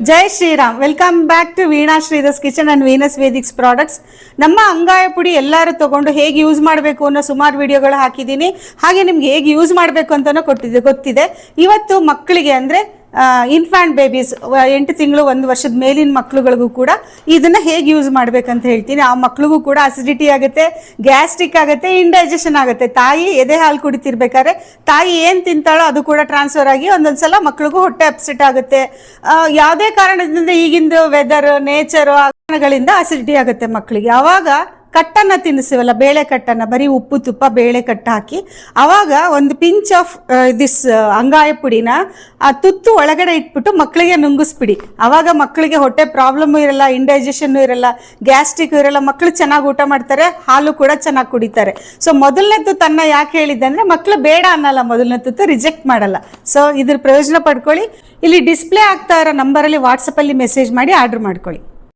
Jai Shriram. Welcome back to Veena Shridhar's kitchen and Veena's Vedics products. ನಮ್ಮ ಅಂಗಾಯ ಪುಡಿ ಎಲ್ಲರೂ ತಗೊಂಡು ಹೇಗೆ ಯೂಸ್ ಮಾಡಬೇಕು ಅನ್ನೋ ಸುಮಾರು ವಿಡಿಯೋಗಳು ಹಾಕಿದ್ದೀನಿ. ಹಾಗೆ ನಿಮ್ಗೆ ಹೇಗೆ ಯೂಸ್ ಮಾಡಬೇಕು ಅಂತಲೂ ಗೊತ್ತಿದೆ. ಇವತ್ತು ಮಕ್ಕಳಿಗೆ ಅಂದರೆ ಇನ್ಫ್ಯಾಂಟ್ ಬೇಬೀಸ್ 8 ತಿಂಗಳು 1 ವರ್ಷದ ಮೇಲಿನ ಮಕ್ಳುಗಳಿಗೂ ಕೂಡ ಇದನ್ನು ಹೇಗೆ ಯೂಸ್ ಮಾಡಬೇಕಂತ ಹೇಳ್ತೀನಿ. ಆ ಮಕ್ಳಿಗೂ ಕೂಡ ಅಸಿಡಿಟಿ ಆಗುತ್ತೆ, ಗ್ಯಾಸ್ಟ್ರಿಕ್ ಆಗುತ್ತೆ, ಇಂಡೈಜೆಷನ್ ಆಗುತ್ತೆ. ತಾಯಿ ಎದೆ ಹಾಲು ಕುಡಿತಿರ್ಬೇಕಾದ್ರೆ ತಾಯಿ ಏನು ತಿಂತಾಳೋ ಅದು ಕೂಡ ಟ್ರಾನ್ಸ್ಫರ್ ಆಗಿ ಒಂದೊಂದ್ಸಲ ಮಕ್ಳಿಗೂ ಹೊಟ್ಟೆ ಅಪ್ಸೆಟ್ ಆಗುತ್ತೆ. ಯಾವುದೇ ಕಾರಣದಿಂದ ಈಗಿಂದು ವೆದರ್, ನೇಚರು ಕಾರಣಗಳಿಂದ ಅಸಿಡಿಟಿ ಆಗುತ್ತೆ ಮಕ್ಕಳಿಗೆ. ಆವಾಗ ಕಟ್ಟನ್ನು ತಿನ್ನಿಸ್ತೀವಲ್ಲ, ಬೇಳೆ ಕಟ್ಟನ್ನು, ಬರೀ ಉಪ್ಪು ತುಪ್ಪ ಬೇಳೆ ಕಟ್ಟು ಹಾಕಿ ಆವಾಗ ಒಂದು ಪಿಂಚ್ ಆಫ್ ದಿಸ್ ಅಂಗಾಯ ಪುಡಿನ ಆ ತುತ್ತು ಒಳಗಡೆ ಇಟ್ಬಿಟ್ಟು ಮಕ್ಕಳಿಗೆ ನುಂಗಿಸ್ಬಿಡಿ. ಆವಾಗ ಮಕ್ಕಳಿಗೆ ಹೊಟ್ಟೆ ಪ್ರಾಬ್ಲಮ್ಮು ಇರಲ್ಲ, ಇಂಡೈಜೆಷನ್ನು ಇರಲ್ಲ, ಗ್ಯಾಸ್ಟ್ರಿಕ್ ಇರಲ್ಲ, ಮಕ್ಕಳು ಚೆನ್ನಾಗಿ ಊಟ ಮಾಡ್ತಾರೆ, ಹಾಲು ಕೂಡ ಚೆನ್ನಾಗಿ ಕುಡಿತಾರೆ. ಸೊ ಮೊದಲನೇ ತುತ್ತನ್ನು ಯಾಕೆ ಹೇಳಿದ್ದೆ ಅಂದರೆ ಮಕ್ಕಳು ಬೇಡ ಅನ್ನಲ್ಲ, ಮೊದಲನೇ ತುತ್ತು ರಿಜೆಕ್ಟ್ ಮಾಡಲ್ಲ. ಸೊ ಇದ್ರ ಪ್ರಯೋಜನ ಪಡ್ಕೊಳ್ಳಿ. ಇಲ್ಲಿ ಡಿಸ್ಪ್ಲೇ ಆಗ್ತಾ ಇರೋ ನಂಬರಲ್ಲಿ ವಾಟ್ಸಪ್ಪಲ್ಲಿ ಮೆಸೇಜ್ ಮಾಡಿ ಆರ್ಡ್ರ್ ಮಾಡ್ಕೊಳ್ಳಿ.